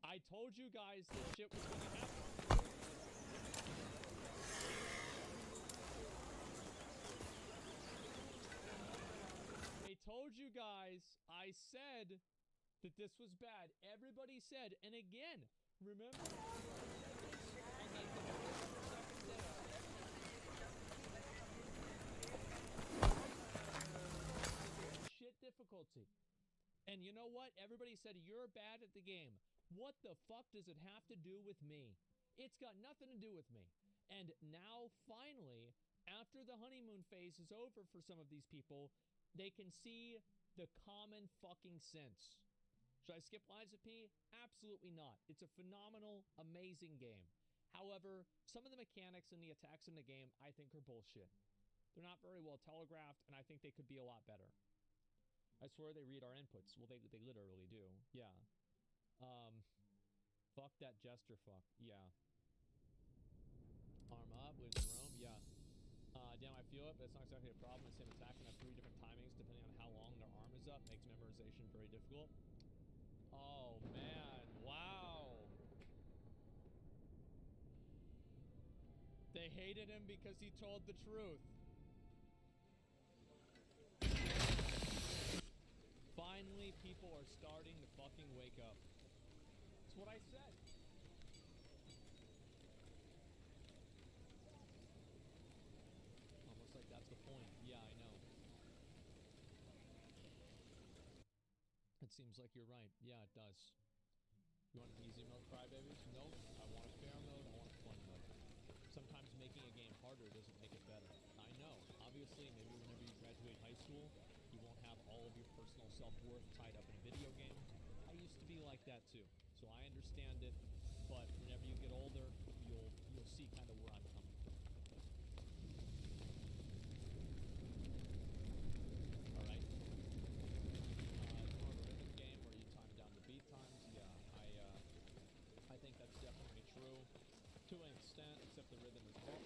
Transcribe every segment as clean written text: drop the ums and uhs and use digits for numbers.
I told you guys this shit was gonna happen. I told you guys, I said that this was bad. Everybody said, and again, remember shit difficulty. And you know what? Everybody said you're bad at the game. What the fuck does it have to do with me? It's got nothing to do with me. And now, finally, after the honeymoon phase is over for some of these people, they can see the common fucking sense. Should I skip Lies of P? Absolutely not. It's a phenomenal, amazing game. However, some of the mechanics and the attacks in the game, I think, are bullshit. They're not very well telegraphed, and I think they could be a lot better. I swear they read our inputs. Well, they literally do. Yeah. Fuck that jester fuck. Yeah. Arm up, lose the roam. Yeah. Damn, I feel it, but it's not exactly a problem. The same attack can have 3 different timings depending on how long their arm is up. Makes memorization very difficult. Oh, man. Wow. They hated him because he told the truth. Finally, people are starting to fucking wake up. That's what I said. Almost like that's the point. Yeah, I know. It seems like you're right. Yeah, it does. You want an easy mode, crybabies? Nope. I want a fair mode. I want a fun mode. Sometimes making a game harder doesn't make it better. I know. Obviously, maybe whenever you graduate high school, you won't have all of your personal self-worth tied up in a video game. I used to be like that too, so I understand it. But whenever you get older, you'll see kind of where I'm coming from. All right. It's more of a rhythm game where you time down the beat times. Yeah, I think that's definitely true. To an extent, except the rhythm is long.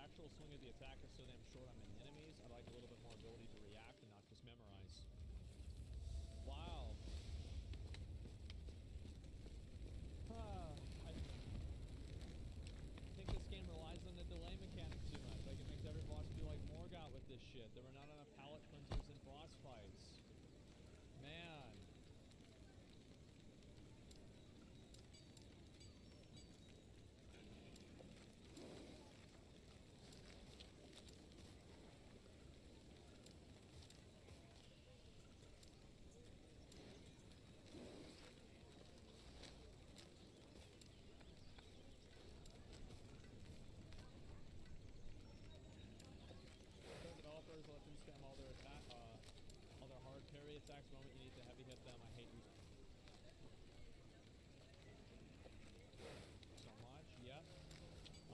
Actual swing of the attack is so damn short on many enemies. I'd like a little bit more ability to react and not just memorize. Wow. I think this game relies on the delay mechanic too much. Like, it makes every boss feel like Morgoth with this shit. There were not enough palette cleansers in boss fights. Man. Let them spam all their all their hard parry attacks. The moment you need to heavy hit them, I hate these so much. Yep.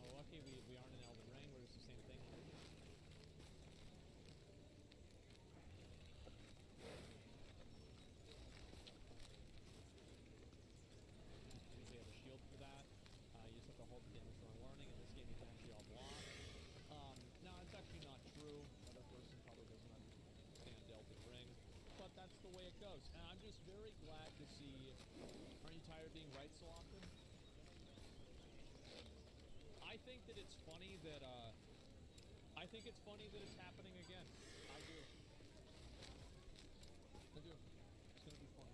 Oh, lucky we aren't in Elden Ring, where it's the same thing. Usually have a shield for that. You just have to hold the game for learning. In this game, you can actually all block. No, it's actually not true. Another person probably doesn't understand Elden Ring, but that's the way it goes. And I'm just very glad to see. Aren't you tired of being right so often? I think that it's funny that it's happening again. I do. It's gonna be fun.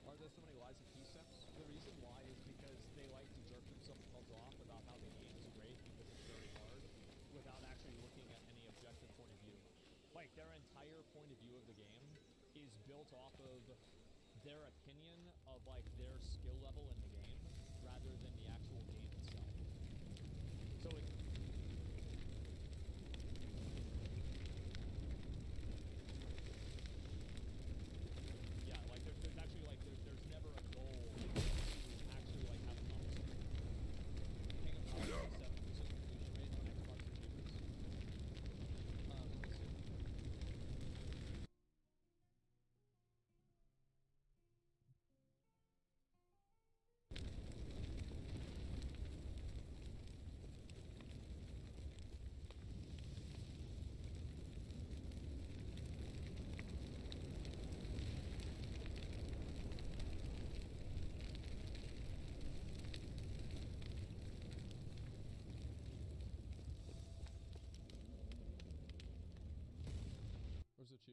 Are there so many Lies of P steps? The reason why is because they like to jerk themselves off about how the game is great because it's very hard, without actually looking at any objective point of view. Like, their entire point of view of the game is built off of their opinion of, like, their skill level in the game, rather than the actual game itself. So it's... Yeah, like, there's actually, like, there's never a goal to actually, like, have a conversation. King of Power 7% completion rate on Xbox computers.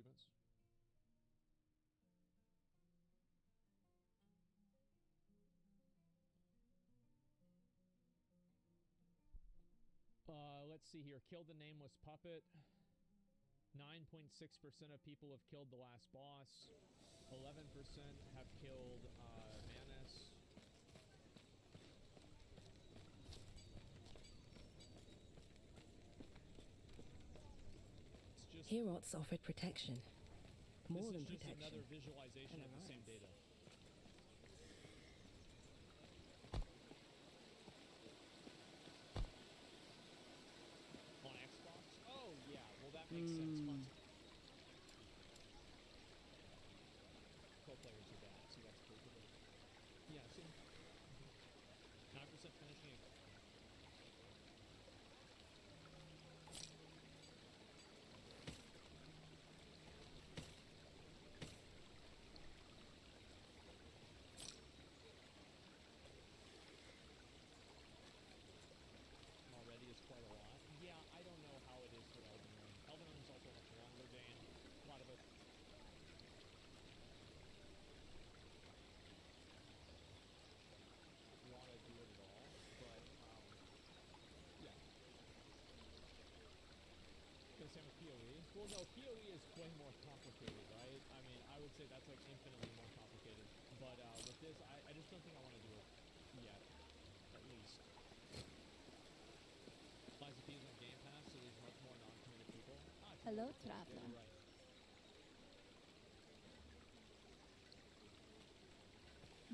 achievements. Let's see here. Killed the nameless puppet. 9.6% of people have killed the last boss. 11% have killed Manus. It's just Herots offered protection. More than just protection. another visualization of the same data. On Xbox? Oh, yeah. Well, that makes sense. Co-players are bad, so that's cool. Yeah, see? 9% finishing it. Already is quite a lot. Yeah, I don't know how it is for Elden Ring. Elden Ring is also a much longer game. A lot of it. Want to do it at all, but yeah. Gonna say with PoE. Well, no, PoE is way more complicated, right? I mean, I would say that's like infinitely more complicated. But with this, I just don't think I want to do it yet, at least. Lies of Thieves on Game Pass, so there's much more non-committed people. Hello, Traveler. Yeah, right.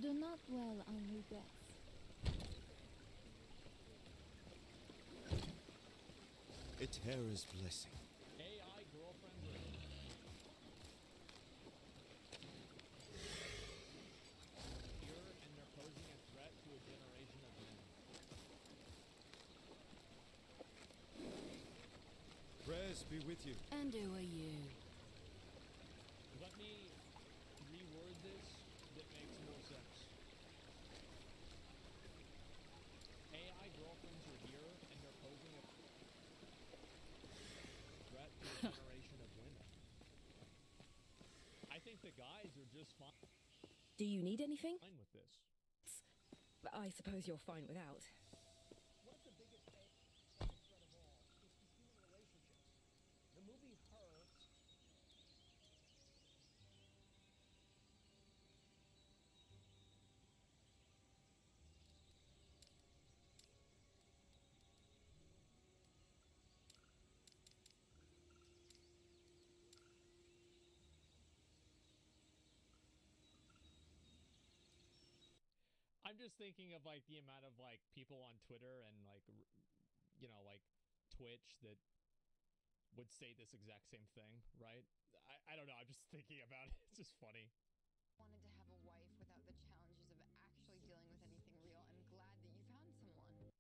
Do not dwell on regrets. Eterra's blessing. AI girlfriends are here, and they're posing a threat to a generation of men. Prayers be with you. And who are you? Let me reword this that makes more sense. AI girlfriends are here, and they're posing a threat to a generation of women. I think the guys are just fine Do you need anything? with this. I suppose you're fine without. One of the biggest threat of all is the human relationships. The movie Her. I'm just thinking of like the amount of like people on Twitter and like like Twitch that would say this exact same thing, right? I don't know. I'm just thinking about it. It's just funny. Wanted to have a wife without the challenges of actually dealing with anything real. I'm glad that you found someone.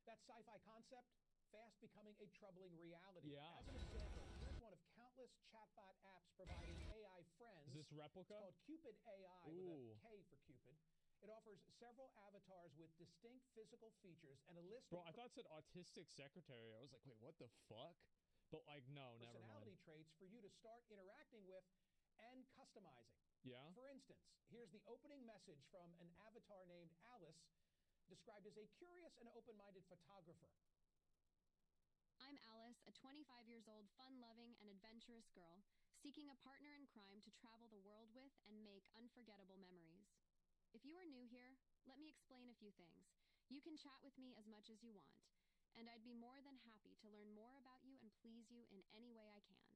That sci-fi concept fast becoming a troubling reality. Yeah. As an example, here's one of countless chatbot apps providing AI friends. Is this Replica? It's called Cupid AI with Ooh. a K for Cupid. It offers several avatars with distinct physical features and a list Bro, of I thought it said autistic secretary. I was like, wait, what the fuck? But like, no, never personality mind. traits for you to start interacting with and customizing. Yeah. For instance, here's the opening message from an avatar named Alice, described as a curious and open-minded photographer. I'm Alice, a 25 years old, fun-loving and adventurous girl, seeking a partner in crime to travel the world with and make unforgettable memories. If you are new here, let me explain a few things. You can chat with me as much as you want, and I'd be more than happy to learn more about you and please you in any way I can.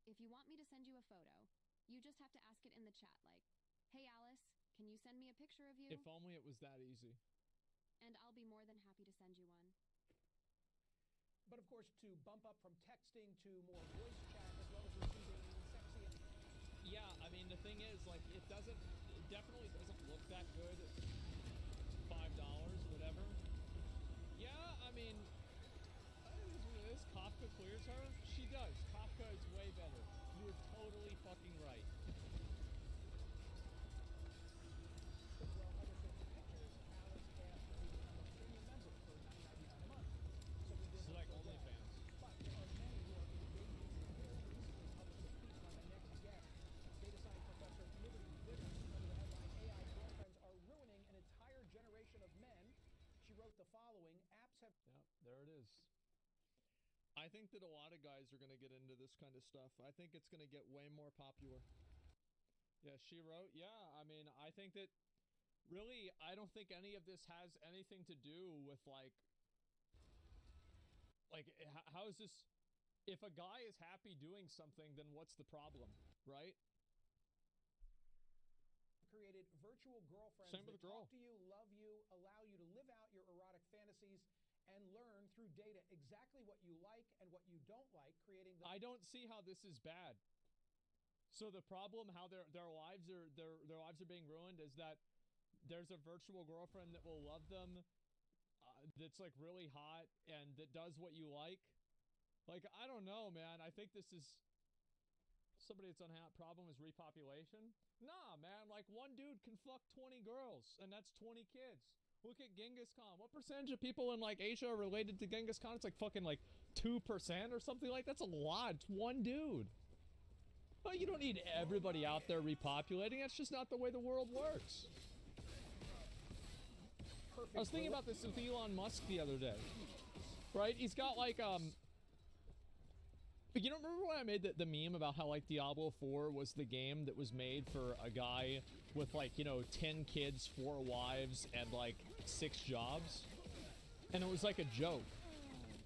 If you want me to send you a photo, you just have to ask it in the chat like, "Hey Alice, can you send me a picture of you?" If only it was that easy. And I'll be more than happy to send you one. But of course, to bump up from texting to more voice chat as well as receiving sexy. Yeah, I mean, the thing is, like, it definitely doesn't look that good. $5, whatever. Yeah, I mean, it is what it is. Kafka clears her. She does. Kafka is way better. You are totally fucking right. As well, other things, pictures. Alice asked to become a premium member for $9.99 a month. So we did It's like so well. OnlyFans. But there are many who are engaging in their There it is. I think that a lot of guys are going to get into this kind of stuff. I think it's going to get way more popular. Yeah, she wrote. Yeah, I mean, I think that really, I don't think any of this has anything to do with like how is this? If a guy is happy doing something, then what's the problem, right? Created virtual girlfriends Same with that a girl. talk to you, love you, allow you to live out your erotic fantasies, and learn through data exactly what you like and what you don't like, creating the... I don't see how this is bad. So the problem, how their lives are their lives are being ruined, is that there's a virtual girlfriend that will love them, that's like really hot and that does what you like. Like, I don't know, man. I think this is somebody that's unhappy. Problem is repopulation. Nah, man. Like, one dude can fuck 20 girls, and that's 20 kids. Look at Genghis Khan. What percentage of people in like Asia are related to Genghis Khan? It's like fucking like 2% or something like that. That's a lot. It's one dude. Well, you don't need everybody out there repopulating. That's just not the way the world works. I was thinking about this with Elon Musk the other day. Right? He's got like you don't remember when I made the meme about how like Diablo 4 was the game that was made for a guy with like, you know, 10 kids, 4 wives, and like 6 jobs? And it was like a joke.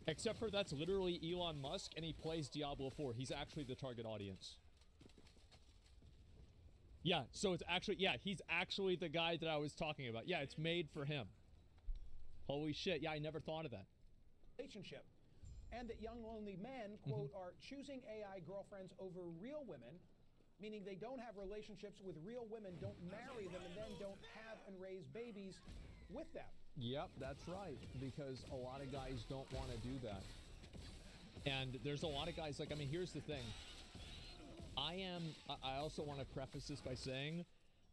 Except for that's literally Elon Musk, and he plays Diablo 4. He's actually the target audience. Yeah, so it's actually, yeah, he's actually the guy that I was talking about. Yeah, it's made for him. Holy shit, yeah, I never thought of that. Relationship. And that young lonely men, quote, are choosing AI girlfriends over real women, meaning they don't have relationships with real women, don't marry them, and then don't have and raise babies with them. Yep, that's right, because a lot of guys don't want to do that. And there's a lot of guys, like, I mean, here's the thing. I also want to preface this by saying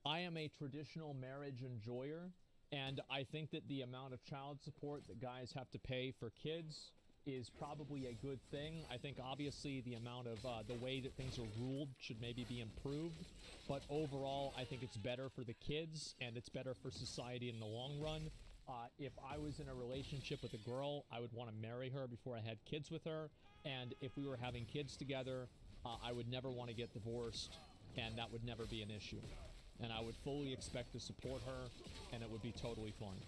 I am a traditional marriage enjoyer, and I think that the amount of child support that guys have to pay for kids is probably a good thing. I think obviously the amount of the way that things are ruled should maybe be improved, but overall I think it's better for the kids and it's better for society in the long run. If I was in a relationship with a girl, I would want to marry her before I had kids with her, and if we were having kids together, I would never want to get divorced, and that would never be an issue. And I would fully expect to support her, and it would be totally fine.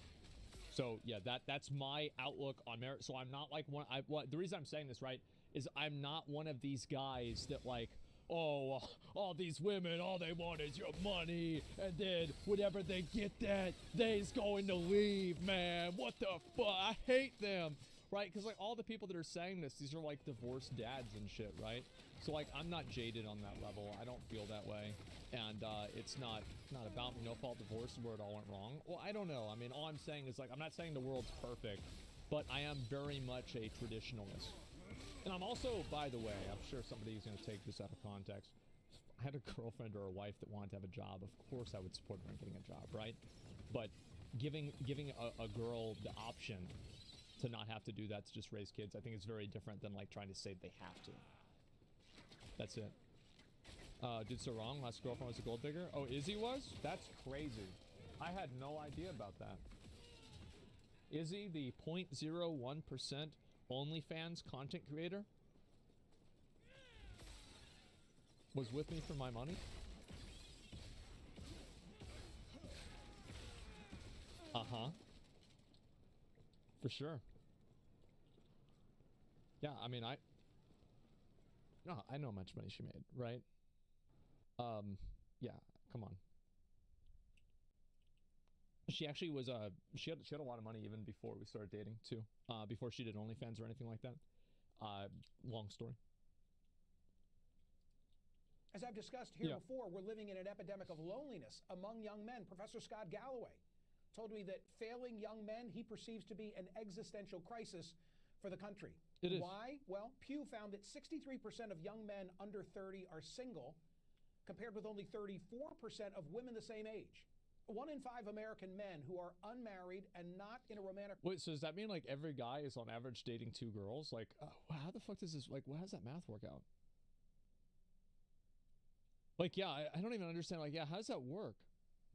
So yeah, that's my outlook on marriage. So I'm not like one. The reason I'm saying this, right, is I'm not one of these guys that like, oh, all these women, all they want is your money, and then whenever they get that, they's going to leave, man. What the fuck? I hate them, right? Because like all the people that are saying this, these are like divorced dads and shit, right? So like I'm not jaded on that level. I don't feel that way, and it's not about me. No fault divorce is where it all went wrong. Well, I don't know. I mean, all I'm saying is like I'm not saying the world's perfect, but I am very much a traditionalist. And I'm also, by the way, I'm sure somebody is going to take this out of context. I had a girlfriend or a wife that wanted to have a job. Of course, I would support her in getting a job, right? But giving a girl the option to not have to do that, to just raise kids, I think it's very different than like trying to say they have to. That's it. Did so wrong. Last girlfriend was a gold digger. Oh, Izzy was? That's crazy. I had no idea about that. Izzy, the 0.01% OnlyFans content creator, was with me for my money. Uh-huh. For sure. Yeah, I mean, no, I know how much money she made, right? Yeah, come on. She actually was, she had a lot of money even before we started dating, too. Before she did OnlyFans or anything like that. Long story. As I've discussed here before, we're living in an epidemic of loneliness among young men. Professor Scott Galloway told me that failing young men he perceives to be an existential crisis for the country. It is. Why? Well, Pew found that 63% of young men under 30 are single, compared with only 34% of women the same age. 1 in 5 American men who are unmarried and not in a romantic... Wait, so does that mean like every guy is on average dating 2 girls? Like, how the fuck does this, like, how does that math work out? Like, yeah, I don't even understand. Like, yeah, how does that work?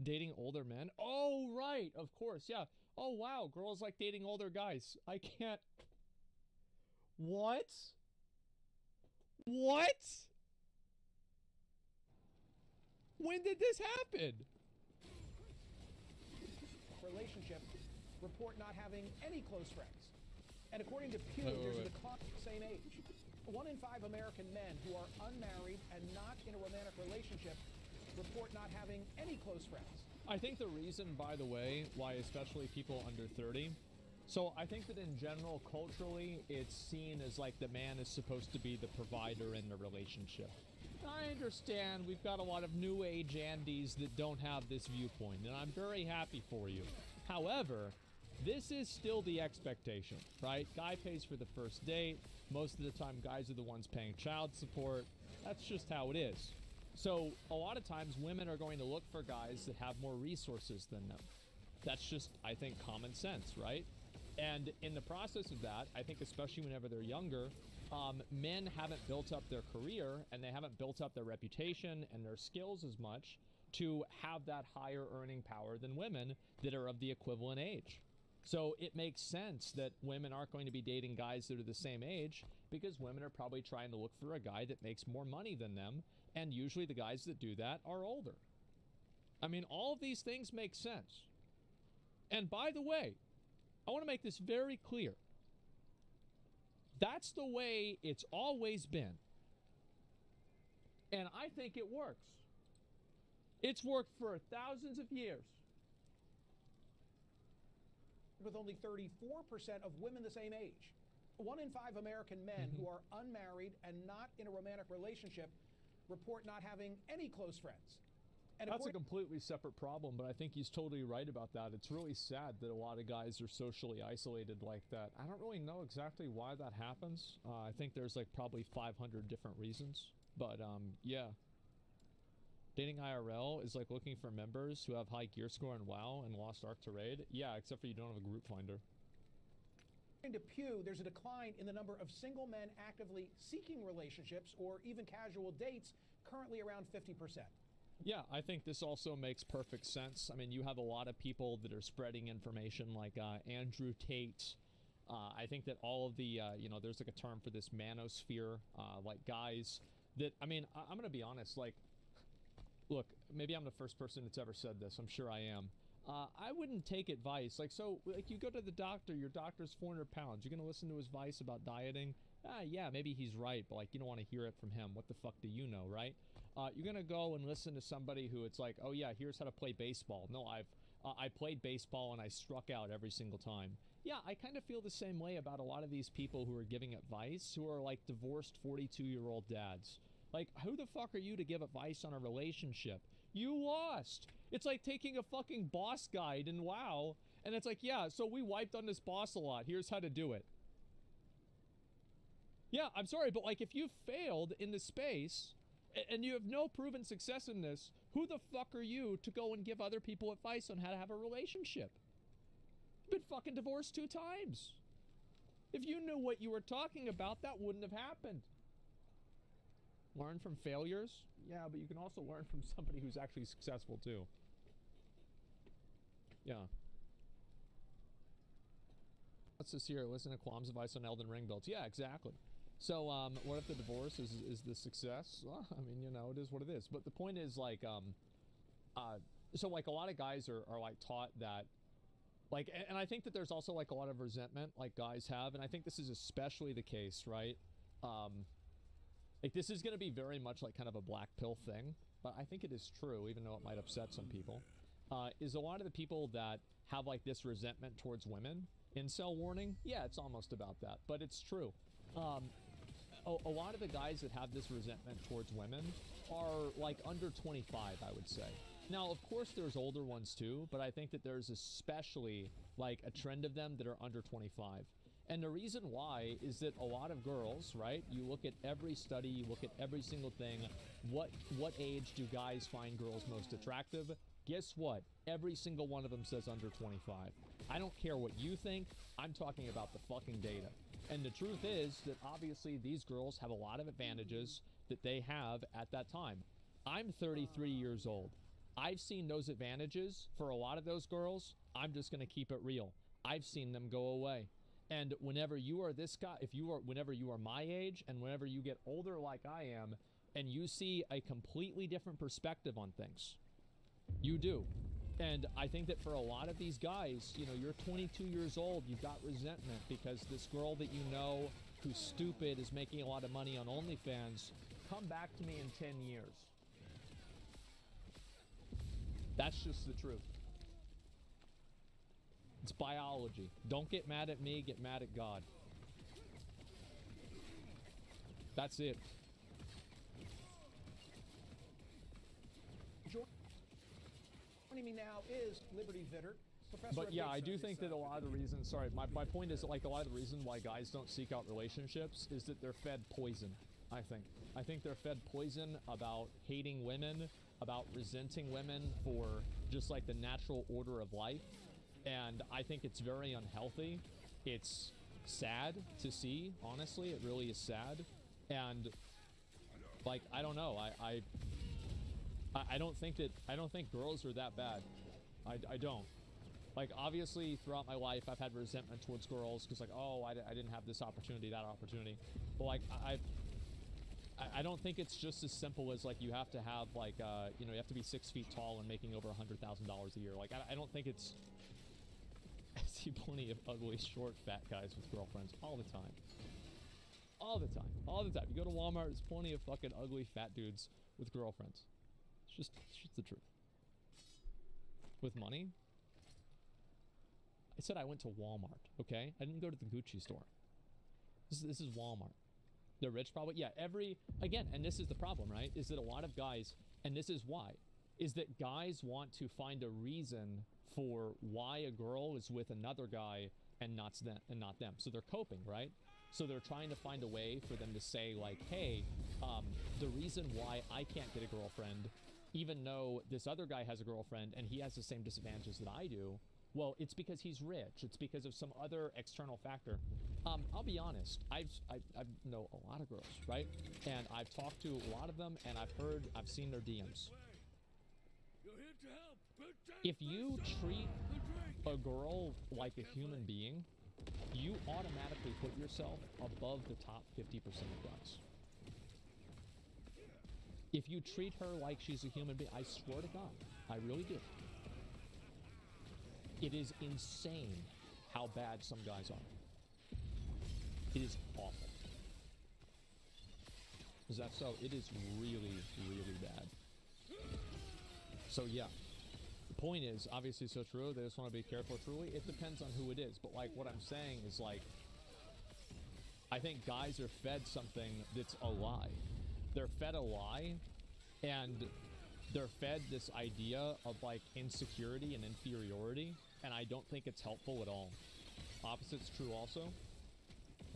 Dating older men? Oh, right, of course, yeah. Oh, wow, girls like dating older guys. I can't... What? What? When did this happen? Relationship report not having any close friends. And according to Pew, there's a decline at the same age. 1 in 5 American men who are unmarried and not in a romantic relationship report not having any close friends. I think the reason, by the way, why especially people under 30, so I think that in general, culturally, it's seen as like the man is supposed to be the provider in the relationship. I understand we've got a lot of new age Andes that don't have this viewpoint, and I'm very happy for you. However, this is still the expectation, right? Guy pays for the first date. Most of the time, guys are the ones paying child support. That's just how it is. So a lot of times women are going to look for guys that have more resources than them. That's just, I think, common sense, right? And in the process of that, I think especially whenever they're younger, men haven't built up their career and they haven't built up their reputation and their skills as much to have that higher earning power than women that are of the equivalent age. So it makes sense that women aren't going to be dating guys that are the same age because women are probably trying to look for a guy that makes more money than them. And usually the guys that do that are older. I mean, all of these things make sense. And by the way, I want to make this very clear. That's the way it's always been. And I think it works. It's worked for thousands of years. With only 34% of women the same age. 1 in 5 American men who are unmarried and not in a romantic relationship report not having any close friends. And that's a completely separate problem, but I think he's totally right about that. It's really sad that a lot of guys are socially isolated like that. I don't really know exactly why that happens. I think there's like probably 500 different reasons, but yeah. Dating IRL is like looking for members who have high gear score in WoW and Lost Ark to raid. Yeah, except for you don't have a group finder. According to Pew, there's a decline in the number of single men actively seeking relationships or even casual dates, currently around 50%. Yeah, I think this also makes perfect sense. I mean, you have a lot of people that are spreading information like Andrew Tate. I think that all of the, there's like a term for this manosphere, like guys that, I mean, I'm going to be honest, like, look, maybe I'm the first person that's ever said this. I'm sure I am. I wouldn't take advice. Like, so, like, you go to the doctor, your doctor's 400 pounds. You're going to listen to his advice about dieting? Yeah, maybe he's right, but, like, you don't want to hear it from him. What the fuck do you know, right? You're going to go and listen to somebody who it's like, oh, yeah, here's how to play baseball. No, I played baseball and I struck out every single time. Yeah, I kind of feel the same way about a lot of these people who are giving advice who are, like, divorced 42-year-old dads. Like, who the fuck are you to give advice on a relationship? You lost. It's like taking a fucking boss guide in WoW, and it's like, yeah, so we wiped on this boss a lot. Here's how to do it. Yeah, I'm sorry, but like, if you failed in the space, and you have no proven success in this, who the fuck are you to go and give other people advice on how to have a relationship? You've been fucking divorced 2 times. If you knew what you were talking about, that wouldn't have happened. Learn from failures? Yeah, but you can also learn from somebody who's actually successful too. Yeah. What's this here? Listen to Qualm's advice on Elden Ring builds. Yeah, exactly. So, what if the divorce is the success? Well, I mean, it is what it is. But the point is, like, so, like, a lot of guys are like, taught that, like, and I think that there's also, like, a lot of resentment, like, guys have, and I think this is especially the case, right? Like, this is going to be very much like kind of a black pill thing, but I think it is true, even though it might upset some people, is a lot of the people that have, like, this resentment towards women, incel warning, yeah, it's almost about that, but it's true. A lot of the guys that have this resentment towards women are, like, under 25, I would say. Now, of course, there's older ones too, but I think that there's especially, like, a trend of them that are under 25. And the reason why is that a lot of girls, right? You look at every study, you look at every single thing. What age do guys find girls most attractive? Guess what? Every single one of them says under 25. I don't care what you think. I'm talking about the fucking data. And the truth is that obviously these girls have a lot of advantages that they have at that time. I'm 33 years old. I've seen those advantages for a lot of those girls. I'm just going to keep it real. I've seen them go away. And whenever you are this guy, whenever you are my age and whenever you get older like I am, and you see a completely different perspective on things, you do. And I think that for a lot of these guys, you know, you're 22 years old, you've got resentment because this girl that you know who's stupid is making a lot of money on OnlyFans. Come back to me in 10 years. That's just the truth. It's biology. Don't get mad at me, get mad at God. That's it. Joining me now is Liberty Vitter, professor. But of yeah, data I do studies, think that a lot of the reasons, sorry, my point is, like, a lot of the reason why guys don't seek out relationships is that they're fed poison, I think. I think they're fed poison about hating women, about resenting women for just like the natural order of life. And I think it's very unhealthy. It's sad to see, honestly. It really is sad. And like, I don't know. I don't think girls are that bad. I don't. Like, obviously, throughout my life, I've had resentment towards girls because, like, oh, I didn't have this opportunity, that opportunity. But, like, I don't think it's just as simple as, like, you have to have, like, you know, you have to be 6 feet tall and making over $100,000 a year. Like, I don't think it's... I see plenty of ugly, short, fat guys with girlfriends all the time. All the time. All the time. You go to Walmart, there's plenty of fucking ugly, fat dudes with girlfriends. It's just the truth. With money? I said I went to Walmart, okay? I didn't go to the Gucci store. This is Walmart. They're rich probably? Yeah, again, and this is the problem, right? Is that a lot of guys, and this is why, is that guys want to find a reason for why a girl is with another guy and not them. So they're coping, right? So they're trying to find a way for them to say, like, hey, the reason why I can't get a girlfriend, even though this other guy has a girlfriend and he has the same disadvantages that I do, well, it's because he's rich. It's because of some other external factor. I'll be honest. I know a lot of girls, right? And I've talked to a lot of them, and I've seen their DMs. If you treat a girl like a human being, you automatically put yourself above the top 50% of guys. If you treat her like she's a human being, I swear to God, I really do. It is insane how bad some guys are. It is awful. Is that so? It is really, really bad. So yeah, the point is obviously so true. They just want to be careful. Truly, it depends on who it is. But like what I'm saying is, like, I think guys are fed something that's a lie. They're fed a lie, and they're fed this idea of like insecurity and inferiority, and I don't think it's helpful at all. Opposite's true also.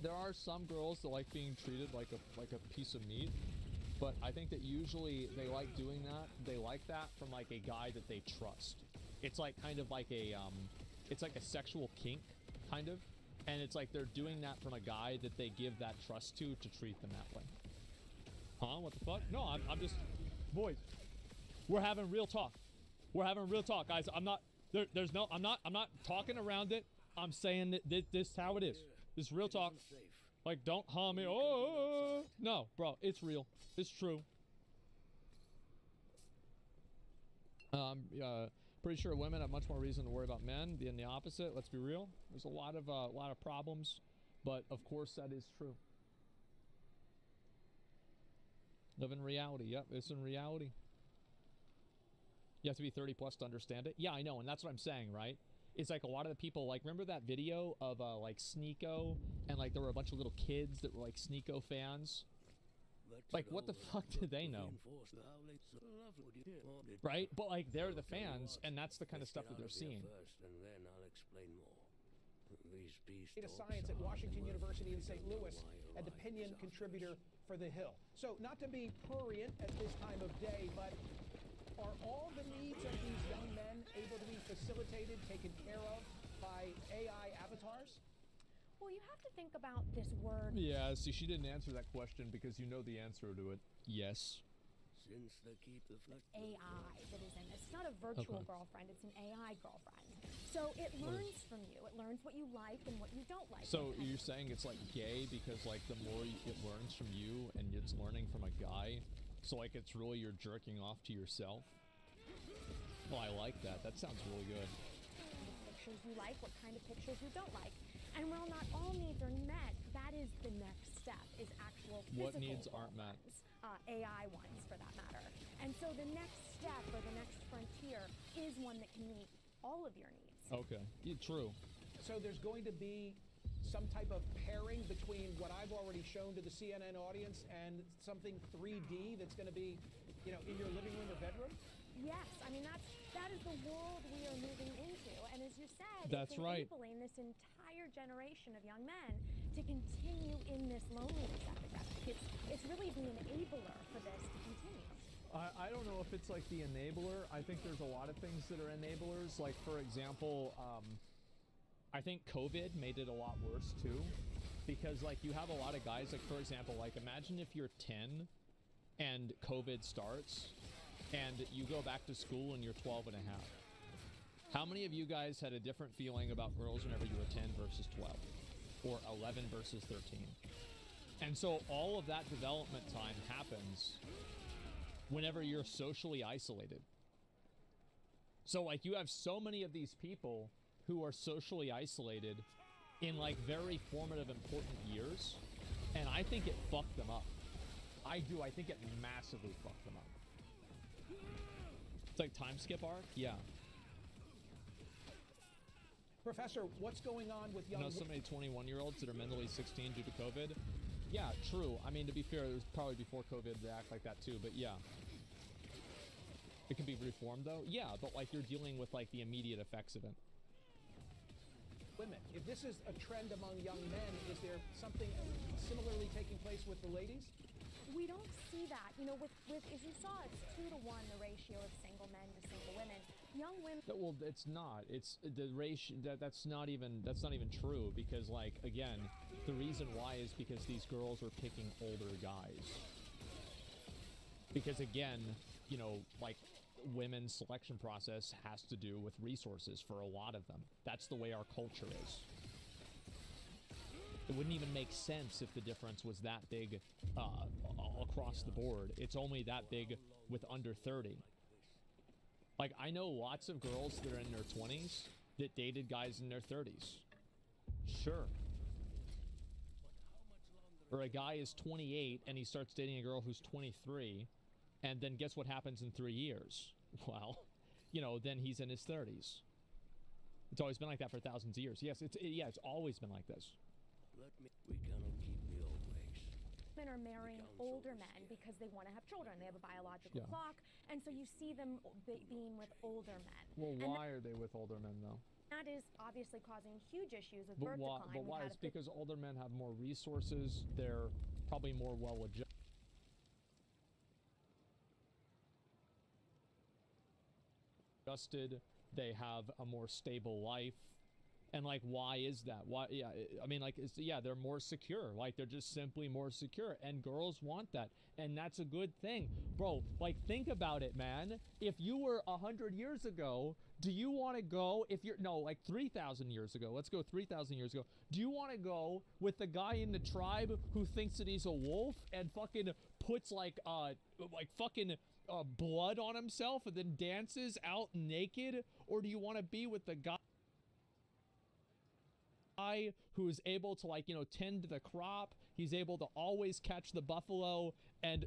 There are some girls that like being treated like a piece of meat, but I think that usually they like doing that. They like that from like a guy that they trust. It's like kind of like it's like a sexual kink, kind of, and it's like they're doing that from a guy that they give that trust to treat them that way. Huh? What the fuck? No, I'm just, boys, we're having real talk. We're having real talk, guys. I'm not talking around it. I'm saying that this is how it is. This is real talk. Like, don't harm me. Oh, no, bro, it's real. It's true. Pretty sure women have much more reason to worry about men than the opposite. Let's be real. There's a lot of problems, but of course that is true. Live in reality. Yep, it's in reality. You have to be 30 plus to understand it. Yeah, I know, and that's what I'm saying, right? It's like a lot of the people, like, remember that video of like Sneeko, and like there were a bunch of little kids that were like Sneeko fans? Like, what the fuck did they know? Right? But like, they're the fans, and that's the kind of stuff that they're seeing. Data science at Washington University in St. Louis and opinion contributor for The Hill. So, not to be prurient at this time of day, but are all the needs of these young men able to be facilitated, taken care of by AI avatars? Well, you have to think about this word. Yeah, see, she didn't answer that question because you know the answer to it. Yes. AI that is in this. It's not a virtual girlfriend, it's an AI girlfriend. So it learns from you. It learns what you like and what you don't like. So you're saying it's like gay because like the more it learns from you and it's learning from a guy, so like it's really you're jerking off to yourself? Well, I like that. That sounds really good. What pictures you like, what kind of pictures you don't like. And while not all needs are met, that is the next step, is actual physical What needs aren't met? AI ones, for that matter. And so the next step or the next frontier is one that can meet all of your needs. Okay, yeah, true. So there's going to be some type of pairing between what I've already shown to the CNN audience and something 3D that's going to be, you know, in your living room or bedroom? Yes, I mean that is the world we are moving into, and as you said, That's it's right. enabling this entire generation of young men to continue in this loneliness epidemic. It's really the enabler for this to continue. I don't know if it's like the enabler. I think there's a lot of things that are enablers. Like, for example, I think COVID made it a lot worse too, because like you have a lot of guys, like for example, like imagine if you're 10 and COVID starts and you go back to school and you're 12 and a half. How many of you guys had a different feeling about girls whenever you were 10 versus 12 or 11 versus 13? And so all of that development time happens whenever you're socially isolated. So like you have so many of these people who are socially isolated in like very formative, important years, and I think it fucked them up. I do. I think it massively fucked them up. It's like time skip arc? Yeah. Professor, what's going on with young... You know so many 21-year-olds that are mentally 16 due to COVID? Yeah, true. I mean, to be fair, it was probably before COVID they act like that too, but yeah. It can be reformed though? Yeah, but like you're dealing with like the immediate effects of it. women? If this is a trend among young men, is there something similarly taking place with the ladies? We don't see that. You know, with as you saw, it's 2 to 1, the ratio of single men to single women. Young women. Well, it's not. It's the ratio. That's not even true, because like again, the reason why is because these girls are picking older guys. Because again, you know, like women's selection process has to do with resources for a lot of them. That's the way our culture is. It wouldn't even make sense if the difference was that big across the board. It's only that big with under 30. Like, I know lots of girls that are in their 20s that dated guys in their 30s. Sure. Or a guy is 28 and he starts dating a girl who's 23, and then guess what happens in 3 years? Well, you know, then he's in his 30s. It's always been like that for thousands of years. Yes, it's always been like this. We cannot keep the old ways. Men are marrying older men because they want to have children. They have a biological clock, and so you see them being with older men. Well, why are they with older men, though? That is obviously causing huge issues with birth decline. But why? It's because older men have more resources. They're probably more well adjusted. They have a more stable life. And like, why is that? Why? Yeah, I mean, like, they're more secure. Like, they're just simply more secure, and girls want that, and that's a good thing, bro. Like, think about it, man. If you were 100 years ago, do you want to go? If you're 3,000 years ago. Let's go 3,000 years ago. Do you want to go with the guy in the tribe who thinks that he's a wolf and fucking puts blood on himself and then dances out naked, or do you want to be with the guy who is able to, like, you know, tend to the crop? He's able to always catch the buffalo, and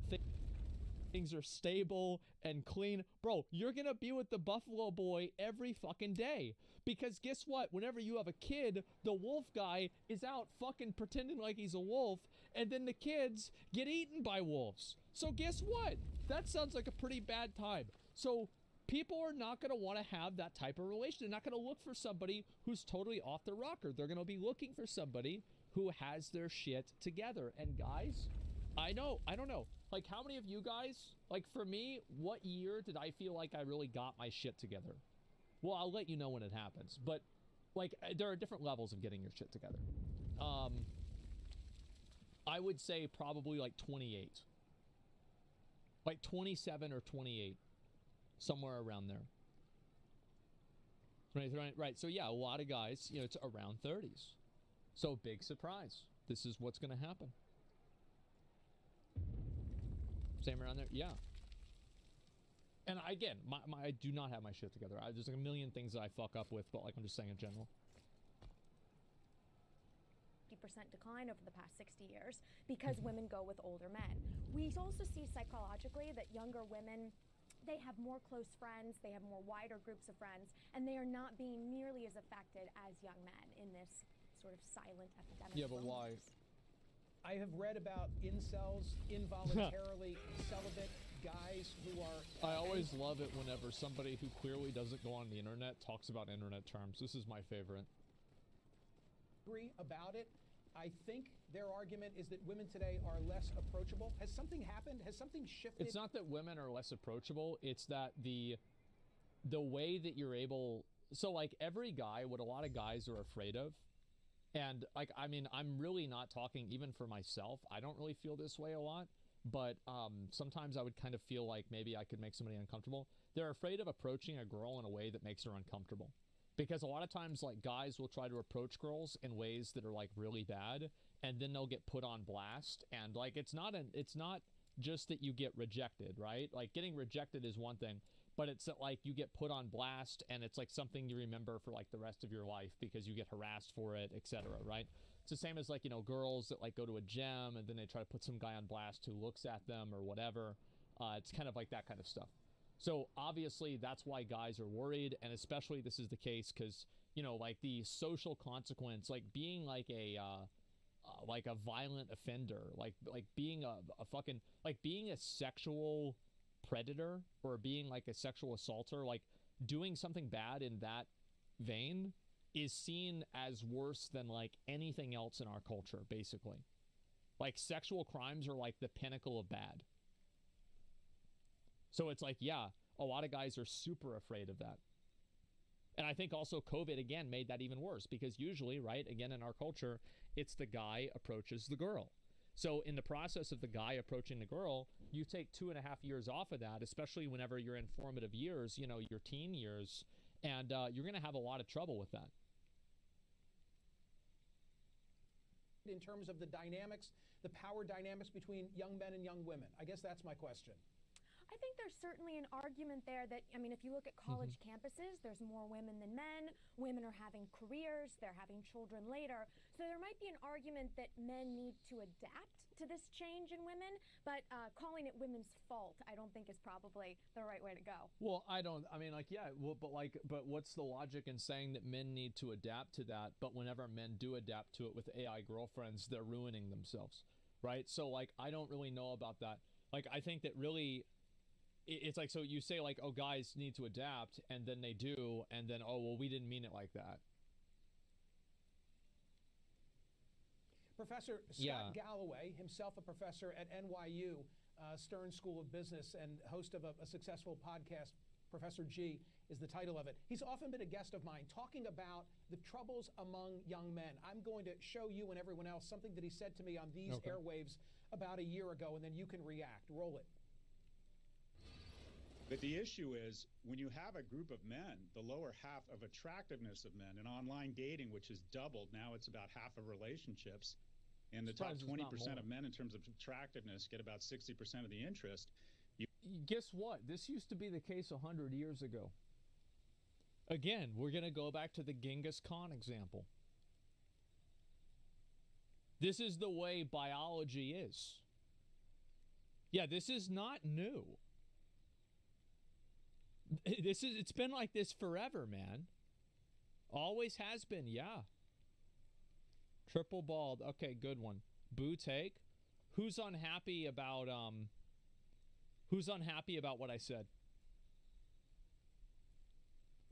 things are stable and clean. Bro, you're gonna be with the buffalo boy every fucking day, because guess what? Whenever you have a kid, the wolf guy is out fucking pretending like he's a wolf, and then the kids get eaten by wolves. So guess what? That sounds like a pretty bad time. So people are not going to want to have that type of relation. They're not going to look for somebody who's totally off the rocker. They're going to be looking for somebody who has their shit together. And guys, I don't know. Like, how many of you guys, like, for me, what year did I feel like I really got my shit together? Well, I'll let you know when it happens. But, like, there are different levels of getting your shit together. I would say probably like 28. Like 27 or 28. Somewhere around there. Right. So yeah, a lot of guys, it's around 30s. So big surprise. This is what's going to happen. Same around there. Yeah. And again, I do not have my shit together. There's like a million things that I fuck up with, but like I'm just saying in general. 50% decline over the past 60 years because women go with older men. We also see psychologically that younger women, they have more close friends, they have more wider groups of friends, and they are not being nearly as affected as young men in this sort of silent epidemic. Yeah, but why? I have read about incels, involuntarily celibate guys who are... I always love it whenever somebody who clearly doesn't go on the internet talks about internet terms. This is my favorite. Agree about it. I think their argument is that women today are less approachable. Has something happened? Has something shifted? It's not that women are less approachable. It's that the way that you're able... So, like, every guy, what a lot of guys are afraid of, and, like, I mean, I'm really not talking even for myself. I don't really feel this way a lot, but sometimes I would kind of feel like maybe I could make somebody uncomfortable. They're afraid of approaching a girl in a way that makes her uncomfortable. Because a lot of times, like, guys will try to approach girls in ways that are, like, really bad, and then they'll get put on blast. And, like, it's not just that you get rejected, right? Like, getting rejected is one thing, but it's that, like, you get put on blast, and it's, like, something you remember for, like, the rest of your life because you get harassed for it, etc., right? It's the same as, like, girls that, like, go to a gym, and then they try to put some guy on blast who looks at them or whatever. It's kind of like that kind of stuff. So obviously that's why guys are worried, and especially this is the case because, like, the social consequence, like being like a violent offender, like being a fucking, like being a sexual predator or being like a sexual assaulter, like doing something bad in that vein is seen as worse than like anything else in our culture, basically. Like sexual crimes are like the pinnacle of bad. So it's like, yeah, a lot of guys are super afraid of that. And I think also COVID, again, made that even worse because usually, right, again, in our culture, it's the guy approaches the girl. So in the process of the guy approaching the girl, you take 2.5 years off of that, especially whenever you're in formative years, your teen years, and you're going to have a lot of trouble with that. In terms of the dynamics, the power dynamics between young men and young women? I guess that's my question. I think there's certainly an argument there that, I mean, if you look at college campuses, there's more women than men. Women are having careers. They're having children later. So there might be an argument that men need to adapt to this change in women, but calling it women's fault, I don't think is probably the right way to go. Well, but what's the logic in saying that men need to adapt to that, but whenever men do adapt to it with AI girlfriends, they're ruining themselves, right? So, like, I don't really know about that. Like, I think that really... It's like, so you say like, oh, guys need to adapt, and then they do, and then, oh, well, we didn't mean it like that. Professor Scott Galloway, himself a professor at NYU Stern School of Business and host of a successful podcast, Professor G is the title of it. He's often been a guest of mine talking about the troubles among young men. I'm going to show you and everyone else something that he said to me on these airwaves about a year ago, and then you can react. Roll it. But the issue is, when you have a group of men, the lower half of attractiveness of men, and online dating, which has doubled, now it's about half of relationships, and the top 20% of men in terms of attractiveness get about 60% of the interest. Guess what? This used to be the case 100 years ago. Again, we're going to go back to the Genghis Khan example. This is the way biology is. Yeah, this is not new. It's been like this forever, man. Always has been, yeah. Triple bald. Okay, good one. Boo take. Who's unhappy about what I said?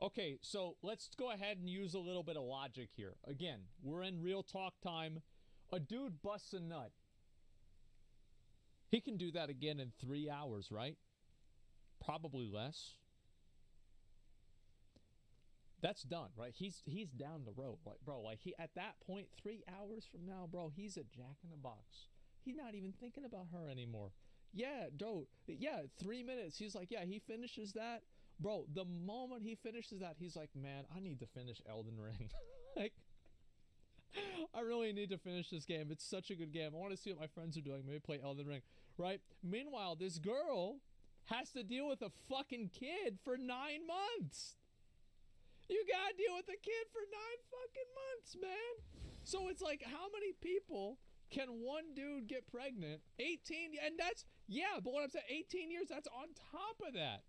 Okay, so let's go ahead and use a little bit of logic here. Again, we're in real talk time. A dude busts a nut. He can do that again in 3 hours, right? Probably less. That's done, right? He's down the road, like, bro. Like, he at that point, 3 hours from now, bro, he's a Jack in the Box. He's not even thinking about her anymore. Yeah, dude. Yeah, 3 minutes. He's like, yeah, he finishes that. Bro, the moment he finishes that, he's like, man, I need to finish Elden Ring. Like, I really need to finish this game. It's such a good game. I want to see what my friends are doing. Maybe play Elden Ring, right? Meanwhile, this girl has to deal with a fucking kid for 9 months. You gotta deal with a kid for 9 fucking months, man. So it's like, how many people can one dude get pregnant? 18, and that's, yeah, but what I'm saying, 18 years, that's on top of that.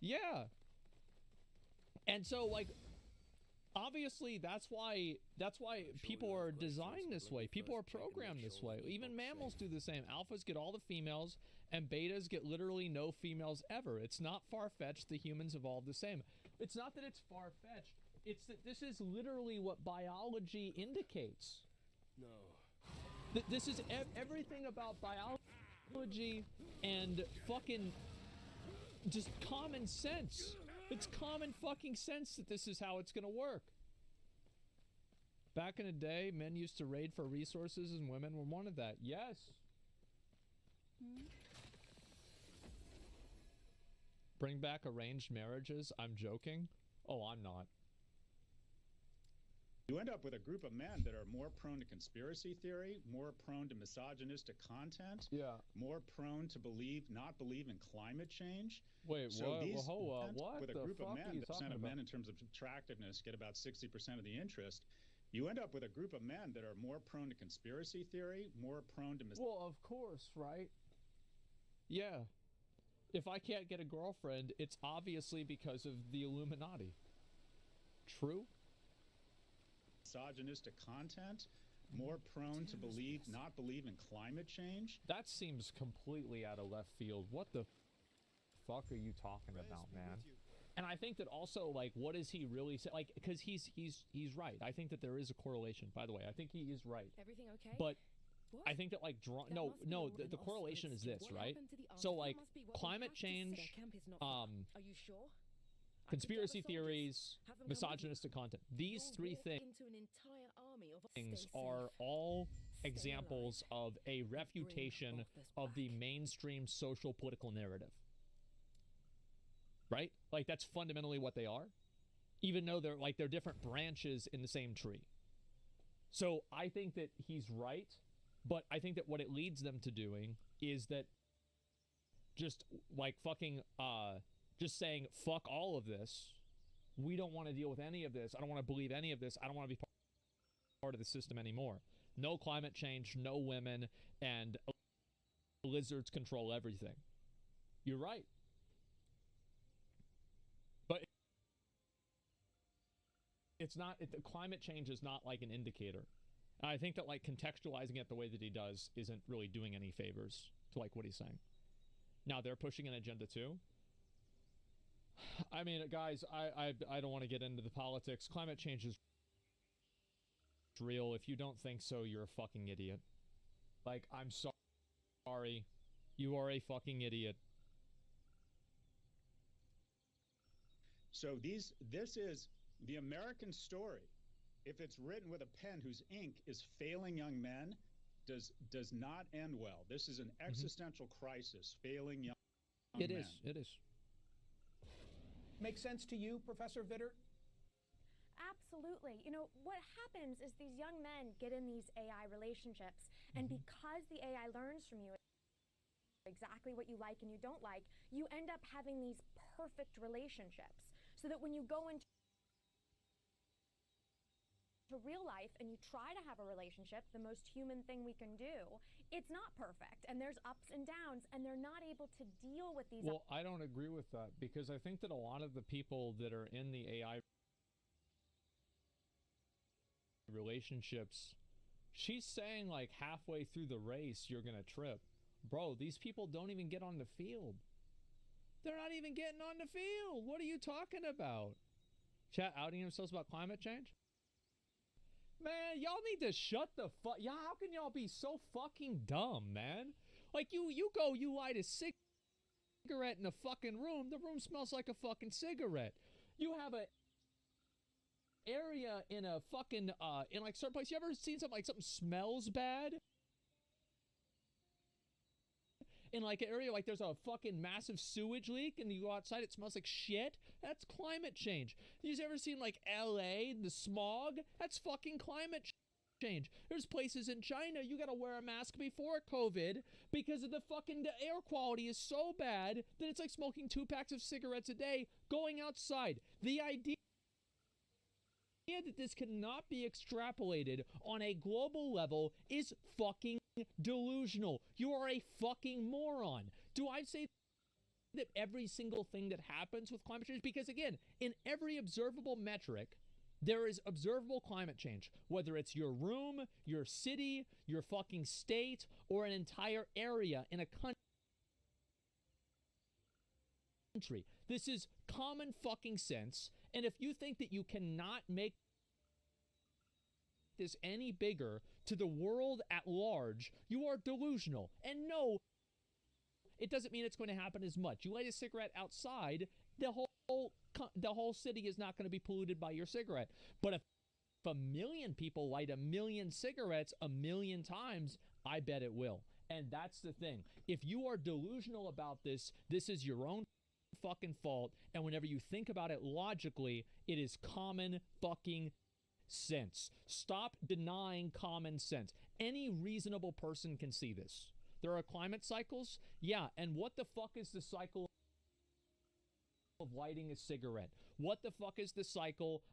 Yeah. And so, like, obviously, that's why people are designed this way. People are programmed this way. Even mammals do the same. Alphas get all the females, and betas get literally no females ever. It's not far-fetched. The humans evolved the same. It's not that it's far-fetched. It's that this is literally what biology indicates. No. This is everything about biology and fucking just common sense. It's common fucking sense that this is how it's gonna work. Back in the day, men used to raid for resources and women were one of that. Yes. Bring back arranged marriages? I'm joking. Oh, I'm not. You end up with a group of men that are more prone to conspiracy theory, more prone to misogynistic content, more prone to not believe in climate change. Wait, so what? These What with a the group of fuck are men, you the percent talking of about? men in terms of attractiveness get about 60% of the interest. You end up with a group of men that are more prone to conspiracy theory, more prone to Well, of course, right? Yeah. If I can't get a girlfriend, it's obviously because of the Illuminati. True? misogynistic content, more prone to not believe in climate change. That seems completely out of left field. What the fuck are you talking about, man? And I think that also, like, what is he really say? Like, because he's right. I think that there is a correlation. By the way, I think he is right. Everything okay? But what? I think that, like, the correlation is this, right? So, like, climate change, Are you sure? conspiracy theories, misogynistic content. These three things are all examples of a refutation of the mainstream social political narrative. Right? Like, that's fundamentally what they are, even though they're different branches in the same tree. So I think that he's right, but I think that what it leads them to doing is that just like fucking just saying fuck all of this. We don't want to deal with any of this. I don't want to believe any of this. I don't want to be part of the system anymore. No climate change, no women, and lizards control everything. You're right. But it's not, climate change is not like an indicator. And I think that, like, contextualizing it the way that he does isn't really doing any favors to, like, what he's saying. Now, they're pushing an agenda too. I mean, guys, I don't want to get into the politics. Climate change is real. If you don't think so, you're a fucking idiot. Like, I'm sorry. You are a fucking idiot. So this is the American story. If it's written with a pen whose ink is failing young men, does not end well. This is an existential crisis, failing young men. It is. Make sense to you, Professor Vittert? Absolutely. You know, what happens is these young men get in these AI relationships, and because the AI learns from you exactly what you like and you don't like, you end up having these perfect relationships. So that when you go into real life and you try to have a relationship, the most human thing we can do, it's not perfect, and there's ups and downs, and they're not able to deal with these. Well, I don't agree with that, because I think that a lot of the people that are in the AI relationships, she's saying, like, halfway through the race you're gonna trip. Bro, these people don't even get on the field. They're not even getting on the field. What are you talking about? Chat outing themselves about climate change? Man, y'all need to shut the fuck. Yeah, how can y'all be so fucking dumb, man? Like, you light a cigarette in a fucking room. The room smells like a fucking cigarette. You have a area in a fucking in like certain place. You ever seen something like something smells bad? in like an area like there's a fucking massive sewage leak and you go outside, it smells like shit. That's climate change. You've ever seen like LA, the smog? That's fucking climate change. There's places in China you gotta wear a mask before COVID because of the air quality is so bad that it's like smoking 2 packs of cigarettes a day going outside. The idea that this cannot be extrapolated on a global level is fucking delusional. You are a fucking moron. Do I say that every single thing that happens with climate change? Because again, in every observable metric, there is observable climate change, whether it's your room, your city, your fucking state, or an entire area in a country. This is common fucking sense. And if you think that you cannot make this any bigger to the world at large, you are delusional. And no, it doesn't mean it's going to happen as much. You light a cigarette outside, the whole city is not going to be polluted by your cigarette. But if a million people light a million cigarettes a million times, I bet it will. And that's the thing. If you are delusional about this, this is your own fucking fault. And whenever you think about it logically, it is common fucking sense. Stop denying common sense. Any reasonable person can see this. There are climate cycles. Yeah, and what the fuck is the cycle of lighting a cigarette? What the fuck is the cycle